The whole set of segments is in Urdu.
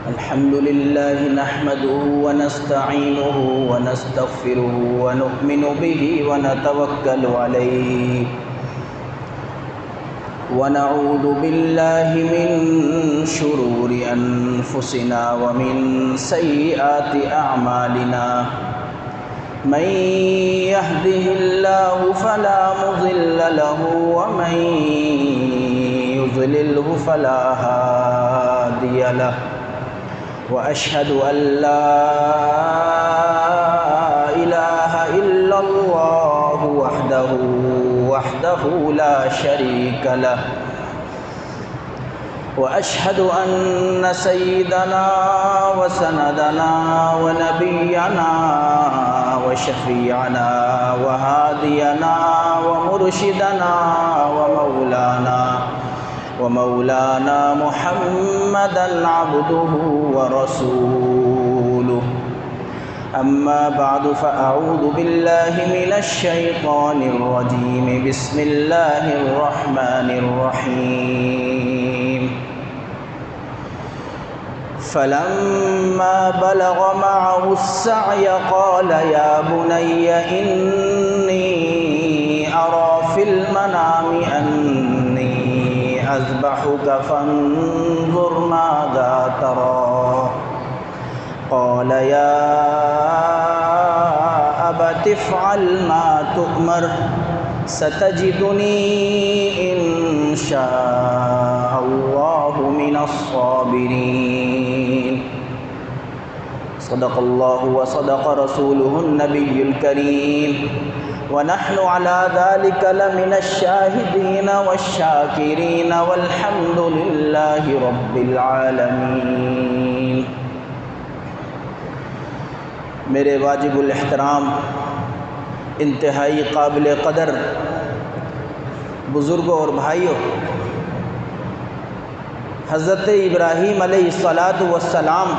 الحمد لله نحمده ونستعينه ونستغفره ونؤمن به ونتوكل عليه ونعوذ بالله من شرور أنفسنا ومن سيئات أعمالنا من يهده الله فلا مضل له ومن يضلله فلا هادي له وأشهد أن لا إله إلا الله وحده لا شريك له وأشهد أن سيدنا وسندنا ونبينا وشفيعنا وهادينا ومرشدنا ومولانا محمدا عبده ورسوله أما بعد فأعوذ بالله من الشيطان الرجيم بسم الله الرحمن الرحيم فلما بلغ معه السعي قال يا بني إني أرى في المنام أني أذبحك فانظر ماذا ترى قال يا أبت افعل ما تؤمر ستجدني إن شاء الله من الصابرين صدق الله وصدق رسوله النبي الكريم ونحن على ذلك لمن الشاهدين والشاكرين والحمد لله رب العالمين۔ میرے واجب الاحترام انتہائی قابل قدر بزرگوں اور بھائیوں، حضرت ابراہیم علیہ السلام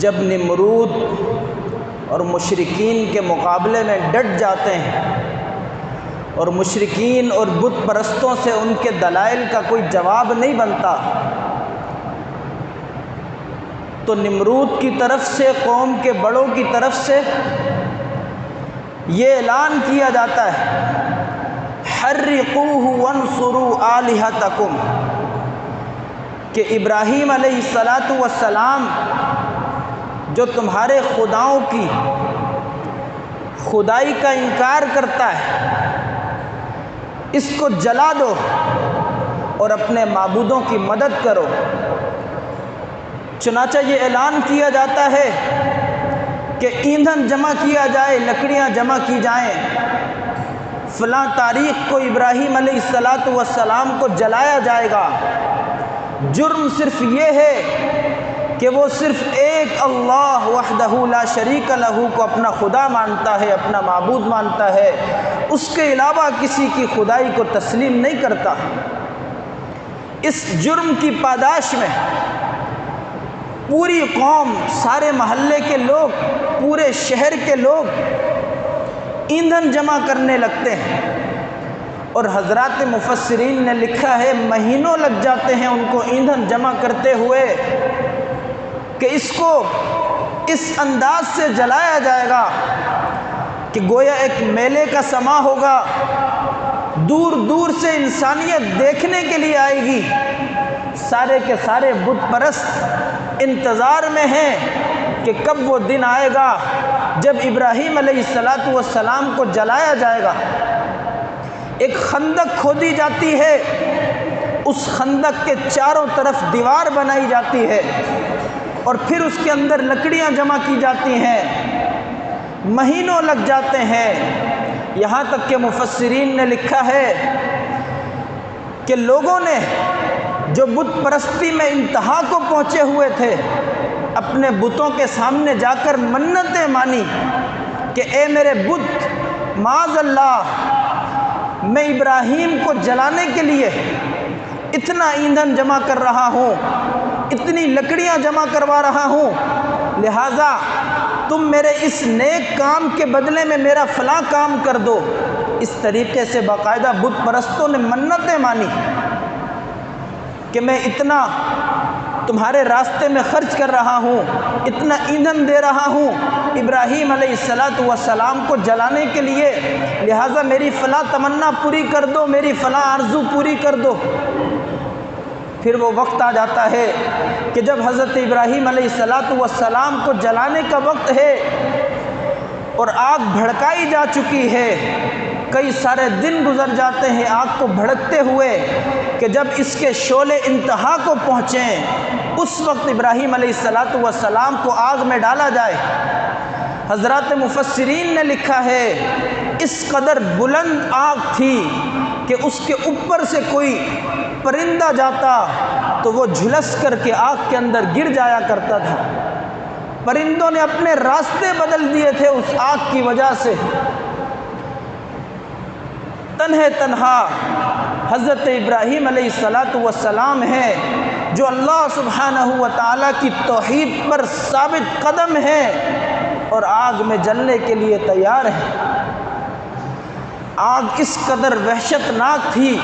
جب نمرود اور مشرکین کے مقابلے میں ڈٹ جاتے ہیں اور مشرکین اور بت پرستوں سے ان کے دلائل کا کوئی جواب نہیں بنتا، تو نمرود کی طرف سے، قوم کے بڑوں کی طرف سے یہ اعلان کیا جاتا ہے حرقوہ وانصروا آلہتکم، کہ ابراہیم علیہ السلام جو تمہارے خداؤں کی خدائی کا انکار کرتا ہے، اس کو جلا دو اور اپنے معبودوں کی مدد کرو۔ چنانچہ یہ اعلان کیا جاتا ہے کہ ایندھن جمع کیا جائے، لکڑیاں جمع کی جائیں، فلاں تاریخ کو ابراہیم علیہ السلام کو جلایا جائے گا۔ جرم صرف یہ ہے کہ وہ صرف ایک اللہ وحدہ لا شریک لہ کو اپنا خدا مانتا ہے، اپنا معبود مانتا ہے، اس کے علاوہ کسی کی خدائی کو تسلیم نہیں کرتا۔ اس جرم کی پاداش میں پوری قوم، سارے محلے کے لوگ، پورے شہر کے لوگ ایندھن جمع کرنے لگتے ہیں، اور حضرات مفسرین نے لکھا ہے مہینوں لگ جاتے ہیں ان کو ایندھن جمع کرتے ہوئے، کہ اس کو اس انداز سے جلایا جائے گا کہ گویا ایک میلے کا سما ہوگا، دور دور سے انسانیت دیکھنے کے لیے آئے گی۔ سارے کے سارے بت پرست انتظار میں ہیں کہ کب وہ دن آئے گا جب ابراہیم علیہ السلام کو جلایا جائے گا۔ ایک خندق کھودی جاتی ہے، اس خندق کے چاروں طرف دیوار بنائی جاتی ہے، اور پھر اس کے اندر لکڑیاں جمع کی جاتی ہیں۔ مہینوں لگ جاتے ہیں، یہاں تک کہ مفسرین نے لکھا ہے کہ لوگوں نے جو بت پرستی میں انتہا کو پہنچے ہوئے تھے، اپنے بتوں کے سامنے جا کر منتیں مانی کہ اے میرے بت، معاذ اللہ، میں ابراہیم کو جلانے کے لیے اتنا ایندھن جمع کر رہا ہوں، اتنی لکڑیاں جمع کروا رہا ہوں، لہٰذا تم میرے اس نیک کام کے بدلے میں میرا فلاں کام کر دو۔ اس طریقے سے باقاعدہ بت پرستوں نے منتیں مانی۔ کہ میں اتنا تمہارے راستے میں خرچ کر رہا ہوں، اتنا ایندھن دے رہا ہوں ابراہیم علیہ السلام کو جلانے کے لیے، لہٰذا میری فلاں تمنا پوری کر دو، میری فلاں آرزو پوری کر دو۔ پھر وہ وقت آ جاتا ہے کہ جب حضرت ابراہیم علیہ السلام کو جلانے کا وقت ہے اور آگ بھڑکائی جا چکی ہے، کئی سارے دن گزر جاتے ہیں آگ کو بھڑکتے ہوئے کہ جب اس کے شعلے انتہا کو پہنچیں اس وقت ابراہیم علیہ السلام کو آگ میں ڈالا جائے۔ حضرات مفسرین نے لکھا ہے اس قدر بلند آگ تھی کہ اس کے اوپر سے کوئی پرندہ جاتا تو وہ جھلس کر کے آگ کے اندر گر جایا کرتا تھا۔ پرندوں نے اپنے راستے بدل دیے تھے اس آگ کی وجہ سے۔ تنہا حضرت ابراہیم علیہ السلام ہیں جو اللہ سبحانہ و تعالیٰ کی توحید پر ثابت قدم ہیں اور آگ میں جلنے کے لیے تیار ہیں۔ آگ اس قدر وحشتناک تھی،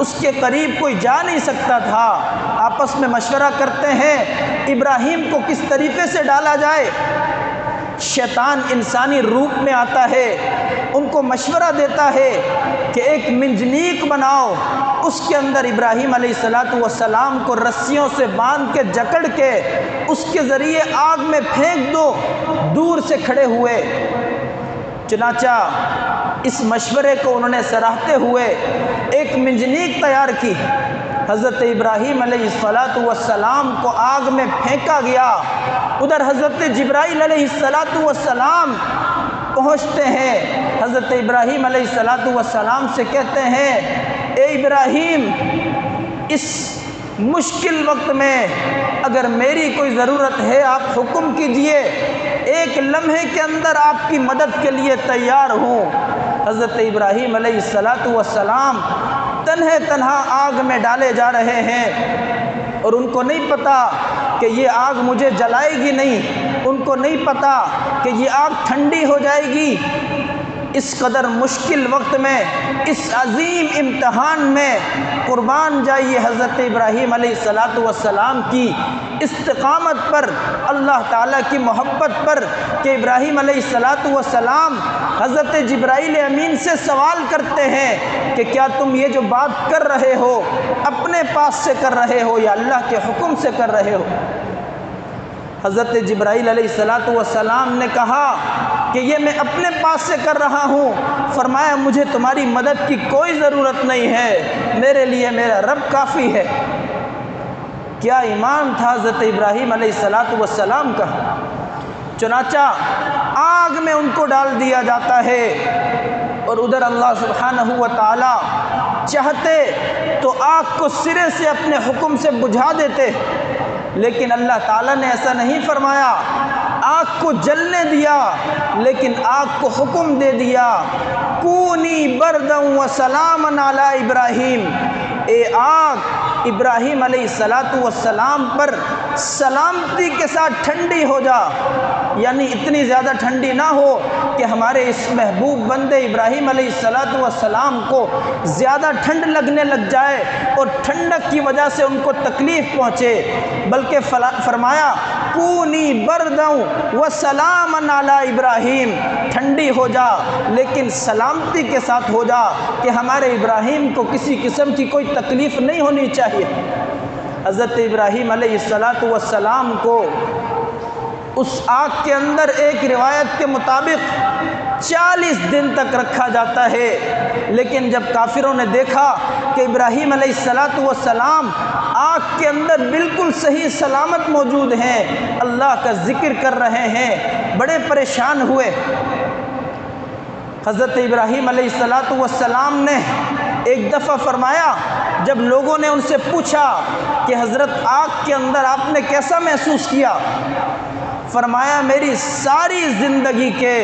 اس کے قریب کوئی جا نہیں سکتا تھا۔ آپس میں مشورہ کرتے ہیں ابراہیم کو کس طریقے سے ڈالا جائے۔ شیطان انسانی روپ میں آتا ہے، ان کو مشورہ دیتا ہے کہ ایک منجنیق بناؤ، اس کے اندر ابراہیم علیہ السلام کو رسیوں سے باندھ کے جکڑ کے اس کے ذریعے آگ میں پھینک دو دور سے کھڑے ہوئے۔ چنانچہ اس مشورے کو انہوں نے سراہتے ہوئے ایک منجنیق تیار کی۔ حضرت ابراہیم علیہ السلام کو آگ میں پھینکا گیا۔ ادھر حضرت جبرائیل علیہ السلام پہنچتے ہیں، حضرت ابراہیم علیہ السلام سے کہتے ہیں اے ابراہیم، اس مشکل وقت میں اگر میری کوئی ضرورت ہے آپ حکم کیجئے، ایک لمحے کے اندر آپ کی مدد کے لیے تیار ہوں۔ حضرت ابراہیم علیہ السلام تنہا آگ میں ڈالے جا رہے ہیں اور ان کو نہیں پتا کہ یہ آگ مجھے جلائے گی نہیں، ان کو نہیں پتا کہ یہ آگ ٹھنڈی ہو جائے گی۔ اس قدر مشکل وقت میں، اس عظیم امتحان میں قربان جائیے حضرت ابراہیم علیہ السلام کی استقامت پر، اللہ تعالیٰ کی محبت پر، کہ ابراہیم علیہ السلام حضرت جبرائیل امین سے سوال کرتے ہیں کہ کیا تم یہ جو بات کر رہے ہو اپنے پاس سے کر رہے ہو یا اللہ کے حکم سے کر رہے ہو؟ حضرت جبرائیل علیہ السلام نے کہا کہ یہ میں اپنے پاس سے کر رہا ہوں۔ فرمایا مجھے تمہاری مدد کی کوئی ضرورت نہیں ہے، میرے لیے میرا رب کافی ہے۔ کیا ایمان تھا حضرت ابراہیم علیہ السلام کا۔ چنانچہ آگ میں ان کو ڈال دیا جاتا ہے اور ادھر اللہ سبحانہ و تعالی چاہتے تو آگ کو سرے سے اپنے حکم سے بجھا دیتے، لیکن اللہ تعالیٰ نے ایسا نہیں فرمایا۔ آگ کو جلنے دیا لیکن آگ کو حکم دے دیا کونی بردا و سلاما علی ابراہیم، اے آگ ابراہیم علیہ السلام پر سلامتی کے ساتھ ٹھنڈی ہو جا، یعنی اتنی زیادہ ٹھنڈی نہ ہو کہ ہمارے اس محبوب بندے ابراہیم علیہ السلام کو زیادہ ٹھنڈ لگنے لگ جائے اور ٹھنڈک کی وجہ سے ان کو تکلیف پہنچے، بلکہ فرمایا کونی بردا و سلاما علی ابراہیم، ٹھنڈی ہو جا لیکن سلامتی کے ساتھ ہو جا کہ ہمارے ابراہیم کو کسی قسم کی کوئی تکلیف نہیں ہونی چاہیے۔ حضرت ابراہیم علیہ السلام کو اس آگ کے اندر ایک روایت کے مطابق 40 دن تک رکھا جاتا ہے، لیکن جب کافروں نے دیکھا کہ ابراہیم علیہ السلام آگ کے اندر بالکل صحیح سلامت موجود ہیں، اللہ کا ذکر کر رہے ہیں، بڑے پریشان ہوئے۔ حضرت ابراہیم علیہ السلام نے ایک دفعہ فرمایا، جب لوگوں نے ان سے پوچھا کہ حضرت آگ کے اندر آپ نے کیسا محسوس کیا، فرمایا میری ساری زندگی کے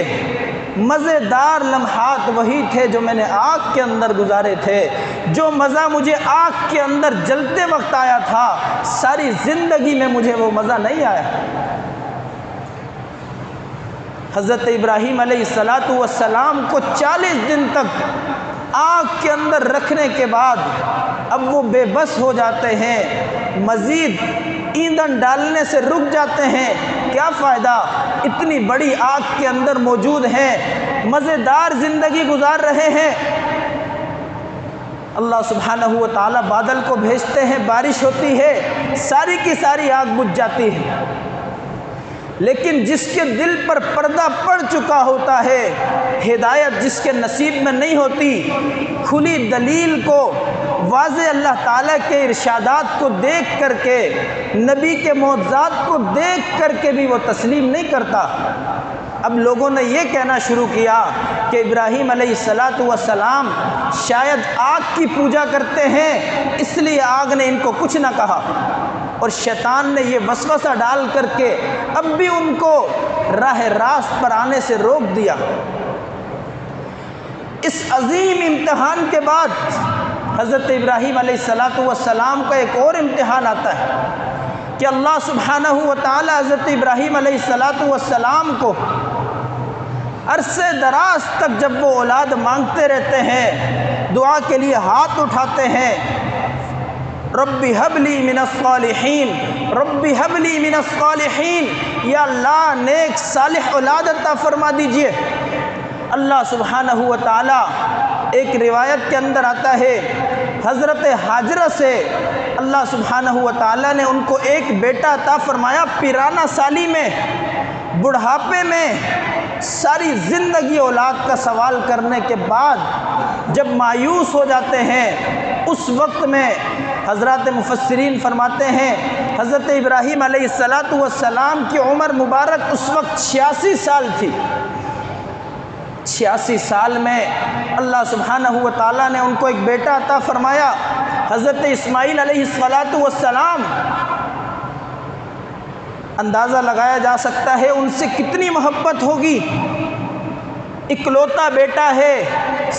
مزیدار لمحات وہی تھے جو میں نے آگ کے اندر گزارے تھے، جو مزہ مجھے آگ کے اندر جلتے وقت آیا تھا ساری زندگی میں مجھے وہ مزہ نہیں آیا۔ حضرت ابراہیم علیہ السلام کو 40 دن تک آگ کے اندر رکھنے کے بعد اب وہ بے بس ہو جاتے ہیں، مزید ایندھن ڈالنے سے رک جاتے ہیں۔ کیا فائدہ، اتنی بڑی آگ کے اندر موجود ہیں، مزیدار زندگی گزار رہے ہیں۔ اللہ سبحانہ و تعالیٰ بادل کو بھیجتے ہیں، بارش ہوتی ہے، ساری کی ساری آگ بجھ جاتی ہے۔ لیکن جس کے دل پر پردہ پڑ چکا ہوتا ہے، ہدایت جس کے نصیب میں نہیں ہوتی، کھلی دلیل کو، واضح اللہ تعالیٰ کے ارشادات کو دیکھ کر کے، نبی کے معجزات کو دیکھ کر کے بھی وہ تسلیم نہیں کرتا۔ اب لوگوں نے یہ کہنا شروع کیا کہ ابراہیم علیہ السلام شاید آگ کی پوجا کرتے ہیں، اس لیے آگ نے ان کو کچھ نہ کہا، اور شیطان نے یہ وسوسہ ڈال کر کے اب بھی ان کو راہ راست پر آنے سے روک دیا۔ اس عظیم امتحان کے بعد حضرت ابراہیم علیہ السلام کا ایک اور امتحان آتا ہے کہ اللہ سبحانہ و تعالی حضرت ابراہیم علیہ السلام کو عرصے دراز تک جب وہ اولاد مانگتے رہتے ہیں، دعا کے لیے ہاتھ اٹھاتے ہیں، ربی حب لی من الصالحین، ربی حب لی من الصالحین، یا اللہ نیک صالح اولاد عطا فرما دیجئے۔ اللہ سبحانہ و تعالی، ایک روایت کے اندر آتا ہے حضرت ہاجرہ سے اللہ سبحانہ و تعالی نے ان کو ایک بیٹا عطا فرمایا، پیرانہ سالی میں، بڑھاپے میں، ساری زندگی اولاد کا سوال کرنے کے بعد جب مایوس ہو جاتے ہیں، اس وقت میں حضرات مفسرین فرماتے ہیں حضرت ابراہیم علیہ السلام کی عمر مبارک اس وقت 86 سال تھی۔ 86 سال میں اللہ سبحانہ و تعالیٰ نے ان کو ایک بیٹا عطا فرمایا، حضرت اسماعیل علیہ السلام۔ اندازہ لگایا جا سکتا ہے ان سے کتنی محبت ہوگی، اکلوتا بیٹا ہے،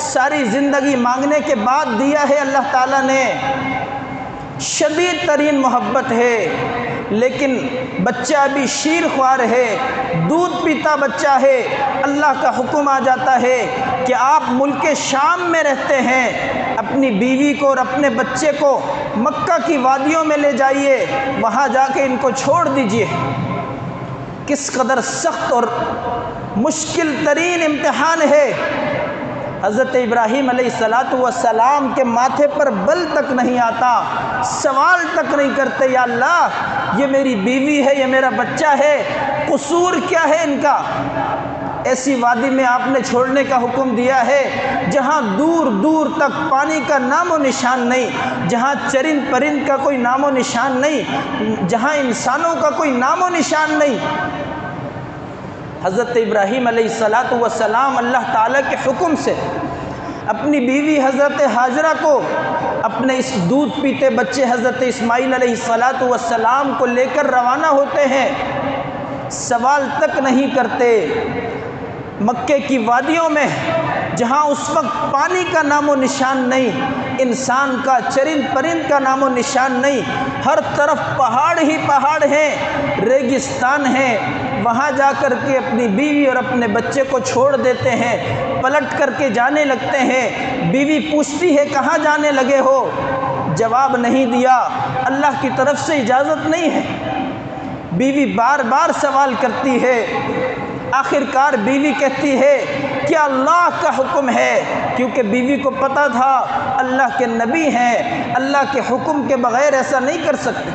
ساری زندگی مانگنے کے بعد دیا ہے اللہ تعالیٰ نے، شدید ترین محبت ہے، لیکن بچہ ابھی شیر خوار ہے، دودھ پیتا بچہ ہے۔ اللہ کا حکم آ جاتا ہے کہ آپ ملک شام میں رہتے ہیں، اپنی بیوی کو اور اپنے بچے کو مکہ کی وادیوں میں لے جائیے، وہاں جا کے ان کو چھوڑ دیجئے۔ کس قدر سخت اور مشکل ترین امتحان ہے۔ حضرت ابراہیم علیہ السلام کے ماتھے پر بل تک نہیں آتا، سوال تک نہیں کرتے، یا اللہ یہ میری بیوی ہے، یہ میرا بچہ ہے، قصور کیا ہے ان کا؟ ایسی وادی میں آپ نے چھوڑنے کا حکم دیا ہے جہاں دور دور تک پانی کا نام و نشان نہیں، جہاں چرند پرند کا کوئی نام و نشان نہیں، جہاں انسانوں کا کوئی نام و نشان نہیں۔ حضرت ابراہیم علیہ السلام اللہ تعالیٰ کے حکم سے اپنی بیوی حضرت ہاجرہ کو، اپنے اس دودھ پیتے بچے حضرت اسماعیل علیہ السلام کو لے کر روانہ ہوتے ہیں، سوال تک نہیں کرتے۔ مکے کی وادیوں میں جہاں اس وقت پانی کا نام و نشان نہیں، انسان کا، چرند پرند کا نام و نشان نہیں، ہر طرف پہاڑ ہی پہاڑ ہیں، ریگستان ہیں، وہاں جا کر کے اپنی بیوی اور اپنے بچے کو چھوڑ دیتے ہیں، پلٹ کر کے جانے لگتے ہیں۔ بیوی پوچھتی ہے کہاں جانے لگے ہو؟ جواب نہیں دیا، اللہ کی طرف سے اجازت نہیں ہے۔ بیوی بار بار سوال کرتی ہے، آخر کار بیوی کہتی ہے کہ اللہ کا حکم ہے، کیونکہ بیوی کو پتہ تھا اللہ کے نبی ہیں، اللہ کے حکم کے بغیر ایسا نہیں کر سکتے۔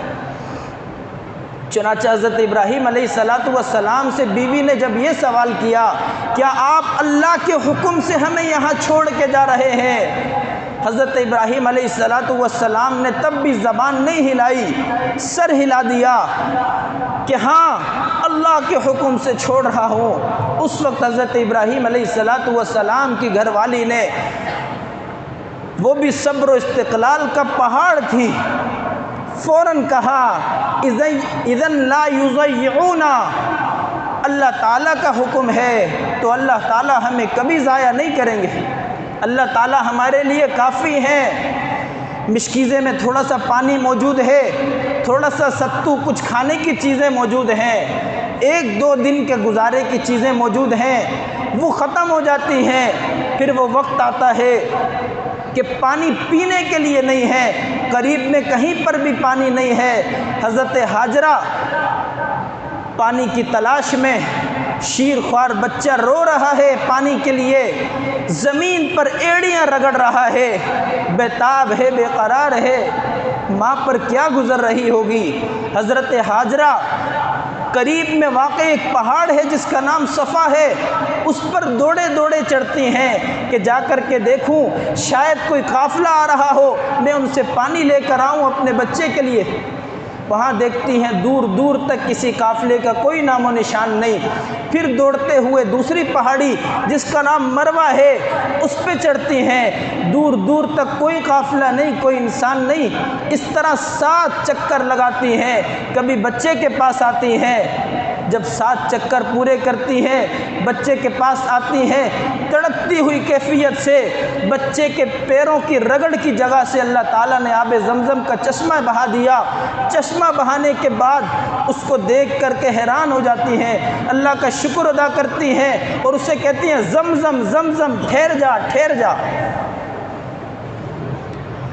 چنانچہ حضرت ابراہیم علیہ السلام سے بیوی نے جب یہ سوال کیا، کیا آپ اللہ کے حکم سے ہمیں یہاں چھوڑ کے جا رہے ہیں؟ حضرت ابراہیم علیہ السلام نے تب بھی زبان نہیں ہلائی، سر ہلا دیا کہ ہاں اللہ کے حکم سے چھوڑ رہا ہوں۔ اس وقت حضرت ابراہیم علیہ السلام کی گھر والی نے، وہ بھی صبر و استقلال کا پہاڑ تھی، فوراً کہا اذن لا یضیعونا، اللہ تعالیٰ کا حکم ہے تو اللہ تعالیٰ ہمیں کبھی ضائع نہیں کریں گے، اللہ تعالیٰ ہمارے لیے کافی ہیں۔ مشکیزے میں تھوڑا سا پانی موجود ہے، تھوڑا سا ستو، کچھ کھانے کی چیزیں موجود ہیں، 1-2 دن کے گزارے کی چیزیں موجود ہیں، وہ ختم ہو جاتی ہیں۔ پھر وہ وقت آتا ہے کہ پانی پینے کے لیے نہیں ہے، قریب میں کہیں پر بھی پانی نہیں ہے۔ حضرت ہاجرہ پانی کی تلاش میں، شیر خوار بچہ رو رہا ہے پانی کے لیے، زمین پر ایڑیاں رگڑ رہا ہے، بے تاب ہے، بے قرار ہے، ماں پر کیا گزر رہی ہوگی۔ حضرت ہاجرہ قریب میں واقع ایک پہاڑ ہے جس کا نام صفا ہے، اس پر دوڑے دوڑے چڑھتی ہیں کہ جا کر کے دیکھوں شاید کوئی قافلہ آ رہا ہو، میں ان سے پانی لے کر آؤں اپنے بچے کے لیے۔ وہاں دیکھتی ہیں دور دور تک کسی قافلے کا کوئی نام و نشان نہیں۔ پھر دوڑتے ہوئے دوسری پہاڑی جس کا نام مروہ ہے اس پہ چڑھتی ہیں، دور دور تک کوئی قافلہ نہیں، کوئی انسان نہیں۔ اس طرح 7 چکر لگاتی ہیں، کبھی بچے کے پاس آتی ہیں۔ جب 7 چکر پورے کرتی ہیں، بچے کے پاس آتی ہیں، تڑپتی ہوئی کیفیت سے بچے کے پیروں کی رگڑ کی جگہ سے اللہ تعالیٰ نے آب زمزم کا چشمہ بہا دیا۔ چشمہ بہانے کے بعد اس کو دیکھ کر کے حیران ہو جاتی ہیں، اللہ کا شکر ادا کرتی ہیں اور اسے کہتی ہیں زمزم زمزم، ٹھہر جا ٹھہر جا۔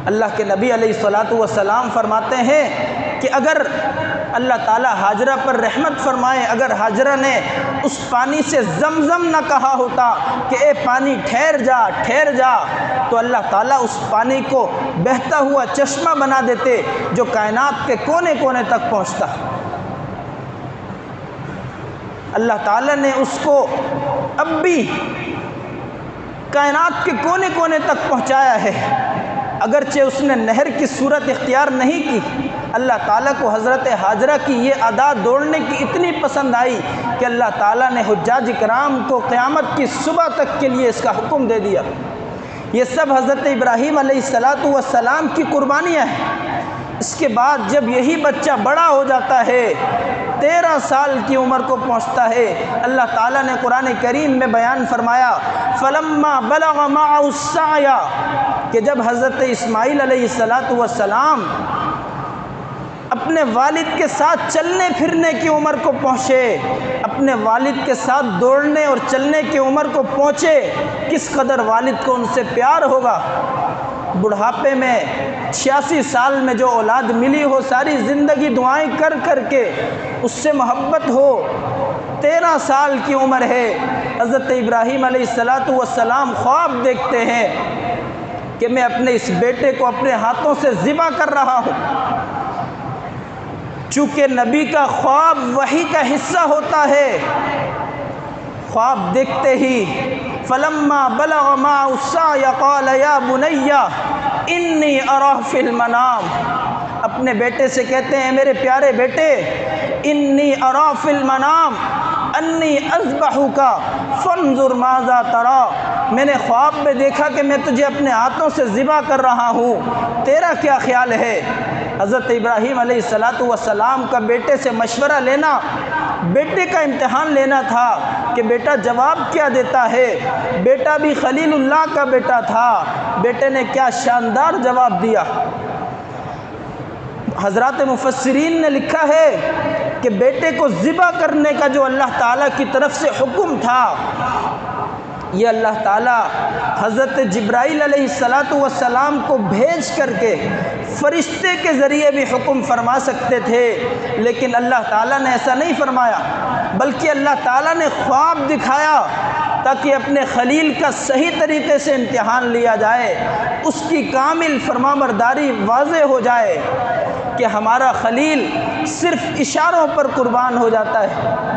اللہ کے نبی علیہ الصلوۃ والسلام فرماتے ہیں کہ اگر اللہ تعالیٰ ہاجرہ پر رحمت فرمائے، اگر ہاجرہ نے اس پانی سے زمزم نہ کہا ہوتا کہ اے پانی ٹھہر جا ٹھہر جا، تو اللہ تعالیٰ اس پانی کو بہتا ہوا چشمہ بنا دیتے جو کائنات کے کونے کونے تک پہنچتا۔ اللہ تعالیٰ نے اس کو اب بھی کائنات کے کونے کونے تک پہنچایا ہے، اگرچہ اس نے نہر کی صورت اختیار نہیں کی۔ اللہ تعالیٰ کو حضرت ہاجرہ کی یہ ادا دوڑنے کی اتنی پسند آئی کہ اللہ تعالیٰ نے حجاج کرام کو قیامت کی صبح تک کے لیے اس کا حکم دے دیا۔ یہ سب حضرت ابراہیم علیہ السلام کی قربانیاں ہیں۔ اس کے بعد جب یہی بچہ بڑا ہو جاتا ہے، 13 سال کی عمر کو پہنچتا ہے، اللہ تعالیٰ نے قرآن کریم میں بیان فرمایا فَلَمَّا بَلَغَ مَعَهُ السَّعْيَ کہ جب حضرت اسماعیل علیہ السلام اپنے والد کے ساتھ چلنے پھرنے کی عمر کو پہنچے، اپنے والد کے ساتھ دوڑنے اور چلنے کی عمر کو پہنچے، کس قدر والد کو ان سے پیار ہوگا۔ بڑھاپے میں 86 سال میں جو اولاد ملی ہو، ساری زندگی دعائیں کر کر کے اس سے محبت ہو۔ 13 سال کی عمر ہے، حضرت ابراہیم علیہ السلام خواب دیکھتے ہیں کہ میں اپنے اس بیٹے کو اپنے ہاتھوں سے ذبح کر رہا ہوں۔ چونکہ نبی کا خواب وحی کا حصہ ہوتا ہے، خواب دیکھتے ہی فَلَمَّا بَلَغَ مَعَهُ السَّعْيَ قَالَ يَا بُنَيَّ إِنِّي أَرَىٰ فِي الْمَنَامِ اپنے بیٹے سے کہتے ہیں میرے پیارے بیٹے، إِنِّي أَرَىٰ فِي الْمَنَامِ أَنِّي أَذْبَحُكَ فَانظُرْ مَاذَا تَرَىٰ میں نے خواب میں دیکھا کہ میں تجھے اپنے ہاتھوں سے ذبح کر رہا ہوں، تیرا کیا خیال ہے؟ حضرت ابراہیم علیہ السلام کا بیٹے سے مشورہ لینا، بیٹے کا امتحان لینا تھا کہ بیٹا جواب کیا دیتا ہے۔ بیٹا بھی خلیل اللہ کا بیٹا تھا، بیٹے نے کیا شاندار جواب دیا۔ حضرات مفسرین نے لکھا ہے کہ بیٹے کو ذبح کرنے کا جو اللہ تعالیٰ کی طرف سے حکم تھا، یہ اللہ تعالیٰ حضرت جبرائیل علیہ السلام کو بھیج کر کے فرشتے کے ذریعے بھی حکم فرما سکتے تھے، لیکن اللہ تعالیٰ نے ایسا نہیں فرمایا، بلکہ اللہ تعالیٰ نے خواب دکھایا تاکہ اپنے خلیل کا صحیح طریقے سے امتحان لیا جائے، اس کی کامل فرمانبرداری واضح ہو جائے کہ ہمارا خلیل صرف اشاروں پر قربان ہو جاتا ہے۔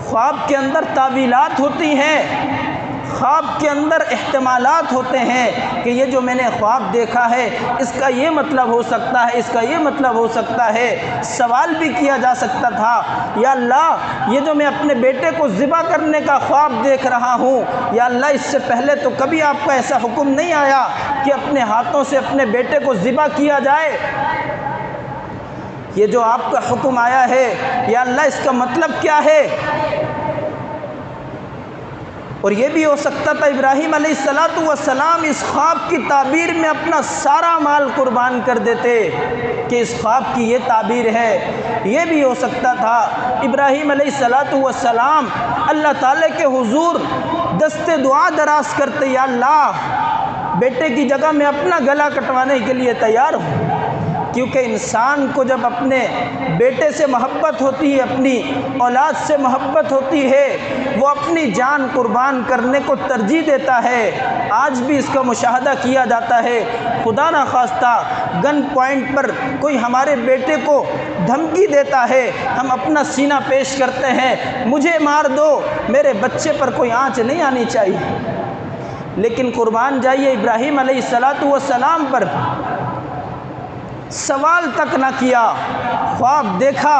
خواب کے اندر تعویلات ہوتی ہیں، خواب کے اندر احتمالات ہوتے ہیں کہ یہ جو میں نے خواب دیکھا ہے اس کا یہ مطلب ہو سکتا ہے، اس کا یہ مطلب ہو سکتا ہے۔ سوال بھی کیا جا سکتا تھا، یا اللہ یہ جو میں اپنے بیٹے کو ذبح کرنے کا خواب دیکھ رہا ہوں، یا اللہ اس سے پہلے تو کبھی آپ کا ایسا حکم نہیں آیا کہ اپنے ہاتھوں سے اپنے بیٹے کو ذبح کیا جائے، یہ جو آپ کا حکم آیا ہے یا اللہ اس کا مطلب کیا ہے؟ اور یہ بھی ہو سکتا تھا ابراہیم علیہ السلام اس خواب کی تعبیر میں اپنا سارا مال قربان کر دیتے کہ اس خواب کی یہ تعبیر ہے۔ یہ بھی ہو سکتا تھا ابراہیم علیہ السلام اللہ تعالیٰ کے حضور دست دعا دراز کرتے، یا اللہ بیٹے کی جگہ میں اپنا گلا کٹوانے کے لیے تیار ہوں، کیونکہ انسان کو جب اپنے بیٹے سے محبت ہوتی ہے، اپنی اولاد سے محبت ہوتی ہے، وہ اپنی جان قربان کرنے کو ترجیح دیتا ہے۔ آج بھی اس کا مشاہدہ کیا جاتا ہے۔ خدا نہ خواستہ گن پوائنٹ پر کوئی ہمارے بیٹے کو دھمکی دیتا ہے، ہم اپنا سینہ پیش کرتے ہیں، مجھے مار دو، میرے بچے پر کوئی آنچ نہیں آنی چاہیے۔ لیکن قربان جائیے ابراہیم علیہ السلام پر سوال تک نہ کیا، خواب دیکھا،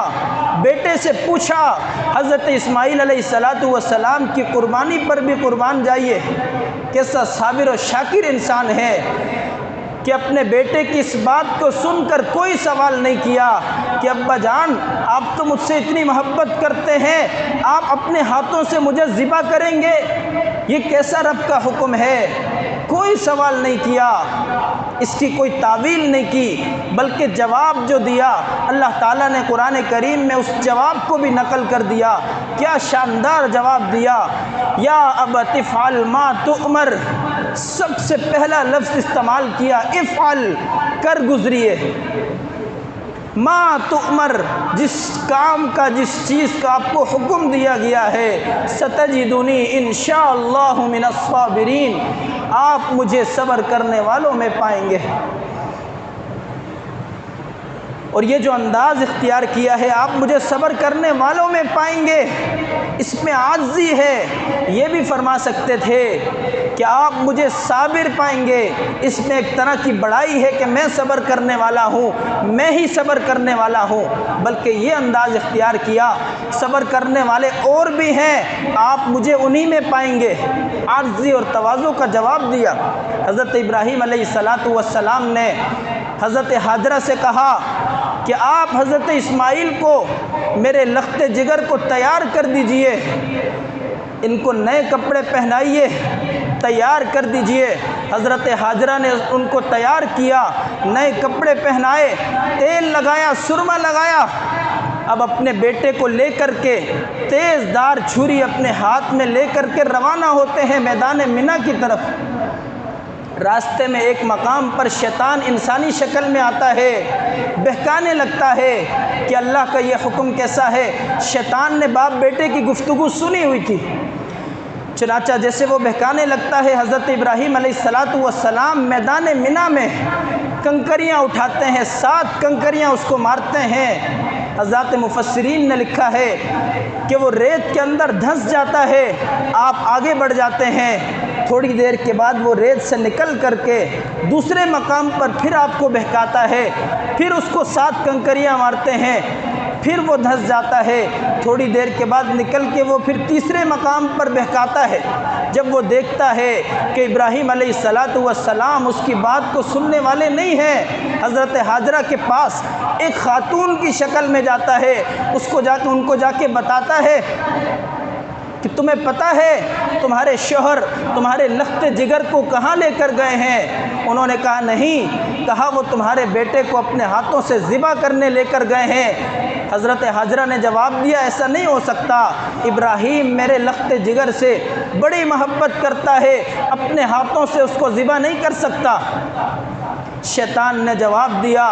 بیٹے سے پوچھا۔ حضرت اسماعیل علیہ السلام کی قربانی پر بھی قربان جائیے کیسا صابر و شاکر انسان ہے کہ اپنے بیٹے کی اس بات کو سن کر کوئی سوال نہیں کیا کہ ابا جان آپ تو مجھ سے اتنی محبت کرتے ہیں، آپ اپنے ہاتھوں سے مجھے ذبح کریں گے، یہ کیسا رب کا حکم ہے؟ کوئی سوال نہیں کیا، اس کی کوئی تعویل نہیں کی، بلکہ جواب جو دیا اللہ تعالیٰ نے قرآن کریم میں اس جواب کو بھی نقل کر دیا۔ کیا شاندار جواب دیا، یا ابت افعل ما تؤمر، سب سے پہلا لفظ استعمال کیا افعل، کر گزریے، ما تؤمر، جس کام کا جس چیز کا آپ کو حکم دیا گیا ہے، ستجدنی انشاءاللہ من الصابرین، آپ مجھے صبر کرنے والوں میں پائیں گے۔ اور یہ جو انداز اختیار کیا ہے، آپ مجھے صبر کرنے والوں میں پائیں گے، اس میں عاجزی ہے۔ یہ بھی فرما سکتے تھے کہ آپ مجھے صابر پائیں گے، اس میں ایک طرح کی بڑائی ہے کہ میں صبر کرنے والا ہوں، میں ہی صبر کرنے والا ہوں، بلکہ یہ انداز اختیار کیا صبر کرنے والے اور بھی ہیں، آپ مجھے انہی میں پائیں گے۔ عاجزی اور تواضع کا جواب دیا۔ حضرت ابراہیم علیہ السلام نے حضرت حاجرہ سے کہا کہ آپ حضرت اسماعیل کو میرے لخت جگر کو تیار کر دیجئے، ان کو نئے کپڑے پہنائیے، تیار کر دیجئے۔ حضرت حاجرہ نے ان کو تیار کیا، نئے کپڑے پہنائے، تیل لگایا، سرما لگایا۔ اب اپنے بیٹے کو لے کر کے تیز دار چھری اپنے ہاتھ میں لے کر کے روانہ ہوتے ہیں میدان منی کی طرف۔ راستے میں ایک مقام پر شیطان انسانی شکل میں آتا ہے، بہکانے لگتا ہے کہ اللہ کا یہ حکم کیسا ہے۔ شیطان نے باپ بیٹے کی گفتگو سنی ہوئی تھی، چنانچہ جیسے وہ بہکانے لگتا ہے، حضرت ابراہیم علیہ السلام میدان منی میں کنکریاں اٹھاتے ہیں، 7 کنکریاں اس کو مارتے ہیں۔ حضرات مفسرین نے لکھا ہے کہ وہ ریت کے اندر دھنس جاتا ہے، آپ آگے بڑھ جاتے ہیں، تھوڑی دیر کے بعد وہ ریت سے نکل کر کے دوسرے مقام پر پھر آپ کو بہکاتا ہے، پھر اس کو 7 کنکریاں مارتے ہیں، پھر وہ دھنس جاتا ہے، تھوڑی دیر کے بعد نکل کے وہ پھر تیسرے مقام پر بہکاتا ہے۔ جب وہ دیکھتا ہے کہ ابراہیم علیہ السلام اس کی بات کو سننے والے نہیں ہیں، حضرت حاجرہ کے پاس ایک خاتون کی شکل میں جاتا ہے، ان کو جا کے بتاتا ہے کہ تمہیں پتہ ہے تمہارے شوہر تمہارے لخت جگر کو کہاں لے کر گئے ہیں؟ انہوں نے کہا نہیں، کہا وہ تمہارے بیٹے کو اپنے ہاتھوں سے ذبح کرنے لے کر گئے ہیں۔ حضرت حاجرہ نے جواب دیا ایسا نہیں ہو سکتا، ابراہیم میرے لخت جگر سے بڑی محبت کرتا ہے، اپنے ہاتھوں سے اس کو ذبح نہیں کر سکتا۔ شیطان نے جواب دیا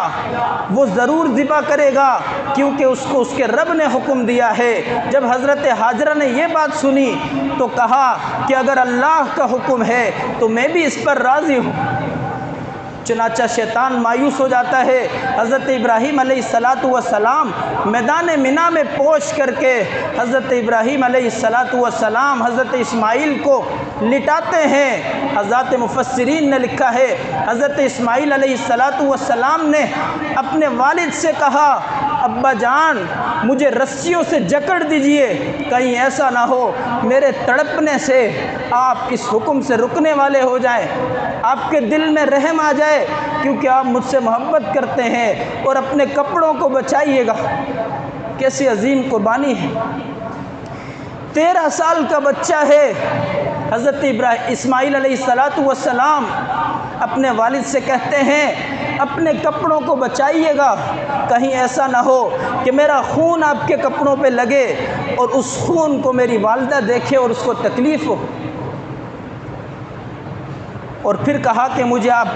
وہ ضرور ذبح کرے گا، کیونکہ اس کو اس کے رب نے حکم دیا ہے۔ جب حضرت حاجرہ نے یہ بات سنی تو کہا کہ اگر اللہ کا حکم ہے تو میں بھی اس پر راضی ہوں۔ چنانچہ شیطان مایوس ہو جاتا ہے، حضرت ابراہیم علیہ السلام میدان منی میں پہنچ کر کے حضرت ابراہیم علیہ السلام حضرت اسماعیل کو لٹاتے ہیں۔ حضرات مفسرین نے لکھا ہے حضرت اسماعیل علیہ السلام نے اپنے والد سے کہا ابا جان مجھے رسیوں سے جکڑ دیجئے، کہیں ایسا نہ ہو میرے تڑپنے سے آپ اس حکم سے رکنے والے ہو جائیں، آپ کے دل میں رحم آ جائے، کیونکہ آپ مجھ سے محبت کرتے ہیں، اور اپنے کپڑوں کو بچائیے گا۔ کیسی عظیم قربانی ہے۔ 13 سال کا بچہ ہے، حضرت اسماعیل علیہ السلام اپنے والد سے کہتے ہیں اپنے کپڑوں کو بچائیے گا، کہیں ایسا نہ ہو کہ میرا خون آپ کے کپڑوں پہ لگے اور اس خون کو میری والدہ دیکھے اور اس کو تکلیف ہو۔ اور پھر کہا کہ مجھے آپ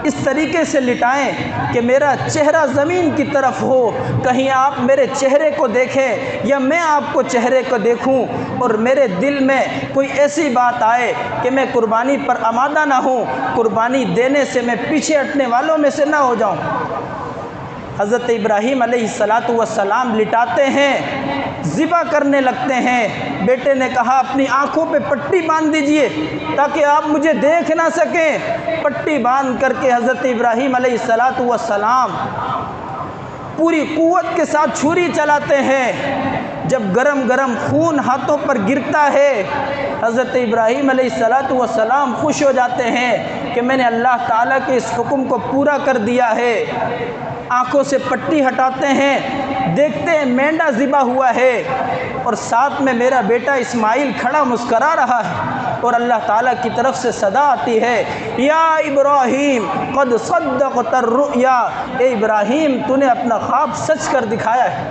اس طریقے سے لٹائیں کہ میرا چہرہ زمین کی طرف ہو، کہیں آپ میرے چہرے کو دیکھیں یا میں آپ کو چہرے کو دیکھوں، اور میرے دل میں کوئی ایسی بات آئے کہ میں قربانی پر آمادہ نہ ہوں، قربانی دینے سے میں پیچھے ہٹنے والوں میں سے نہ ہو جاؤں۔ حضرت ابراہیم علیہ السلام لٹاتے ہیں، ذبح کرنے لگتے ہیں۔ بیٹے نے کہا اپنی آنکھوں پہ پٹی باندھ دیجئے تاکہ آپ مجھے دیکھ نہ سکیں۔ پٹی باندھ کر کے حضرت ابراہیم علیہ السلام پوری قوت کے ساتھ چھری چلاتے ہیں۔ جب گرم گرم خون ہاتھوں پر گرتا ہے، حضرت ابراہیم علیہ السلام خوش ہو جاتے ہیں کہ میں نے اللہ تعالیٰ کے اس حکم کو پورا کر دیا ہے۔ آنکھوں سے پٹی ہٹاتے ہیں، دیکھتے ہیں مینڈا ذبح ہوا ہے، اور ساتھ میں میرا بیٹا اسماعیل کھڑا مسکرا رہا ہے، اور اللہ تعالیٰ کی طرف سے صدا آتی ہے، یا ابراہیم قد صدقت الرؤیا، اے ابراہیم تو نے اپنا خواب سچ کر دکھایا ہے۔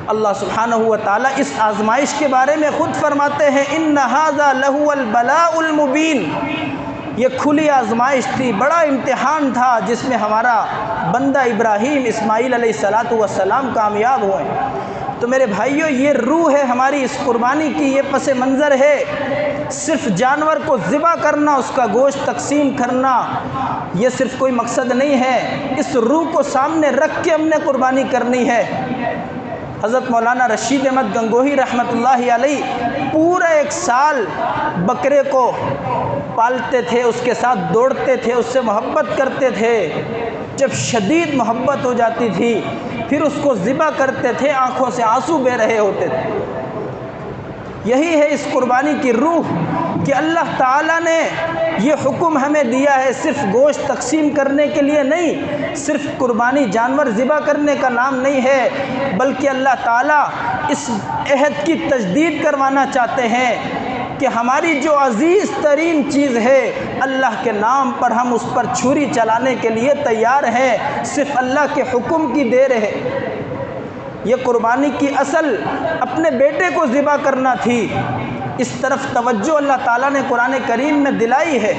اللہ سبحانہ و تعالیٰ اس آزمائش کے بارے میں خود فرماتے ہیں ان ھذا لہو البلاء المبین، یہ کھلی آزمائش تھی، بڑا امتحان تھا جس میں ہمارا بندہ ابراہیم اسماعیل علیہ السلام کامیاب ہوئے۔ تو میرے بھائیوں، یہ روح ہے ہماری اس قربانی کی، یہ پس منظر ہے۔ صرف جانور کو ذبح کرنا، اس کا گوشت تقسیم کرنا، یہ صرف کوئی مقصد نہیں ہے، اس روح کو سامنے رکھ کے ہم نے قربانی کرنی ہے۔ حضرت مولانا رشید احمد گنگوہی رحمۃ اللہ علیہ پورا 1 سال بکرے کو پالتے تھے، اس کے ساتھ دوڑتے تھے، اس سے محبت کرتے تھے۔ جب شدید محبت ہو جاتی تھی پھر اس کو ذبح کرتے تھے، آنکھوں سے آنسو بہہ رہے ہوتے تھے۔ یہی ہے اس قربانی کی روح کہ اللہ تعالیٰ نے یہ حکم ہمیں دیا ہے، صرف گوشت تقسیم کرنے کے لیے نہیں، صرف قربانی جانور ذبح کرنے کا نام نہیں ہے، بلکہ اللہ تعالیٰ اس عہد کی تجدید کروانا چاہتے ہیں کہ ہماری جو عزیز ترین چیز ہے اللہ کے نام پر ہم اس پر چھری چلانے کے لیے تیار ہیں، صرف اللہ کے حکم کی دیر ہے۔ یہ قربانی کی اصل اپنے بیٹے کو ذبح کرنا تھی، اس طرف توجہ اللہ تعالیٰ نے قرآن کریم میں دلائی ہے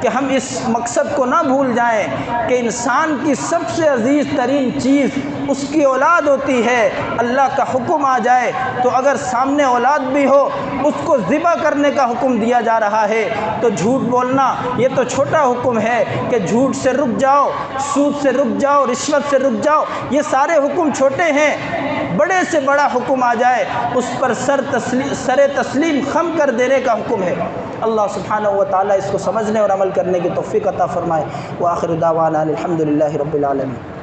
کہ ہم اس مقصد کو نہ بھول جائیں کہ انسان کی سب سے عزیز ترین چیز اس کی اولاد ہوتی ہے۔ اللہ کا حکم آ جائے تو اگر سامنے اولاد بھی ہو اس کو ذبح کرنے کا حکم دیا جا رہا ہے تو جھوٹ بولنا یہ تو چھوٹا حکم ہے کہ جھوٹ سے رک جاؤ، سود سے رک جاؤ، رشوت سے رک جاؤ، یہ سارے حکم چھوٹے ہیں۔ بڑے سے بڑا حکم آ جائے اس پر سر تسلیم خم کر دینے کا حکم ہے۔ اللہ سبحانہ و تعالیٰ اس کو سمجھنے اور عمل کرنے کی توفیق عطا فرمائے۔ وآخر دعوانا الحمدللہ رب العالمین۔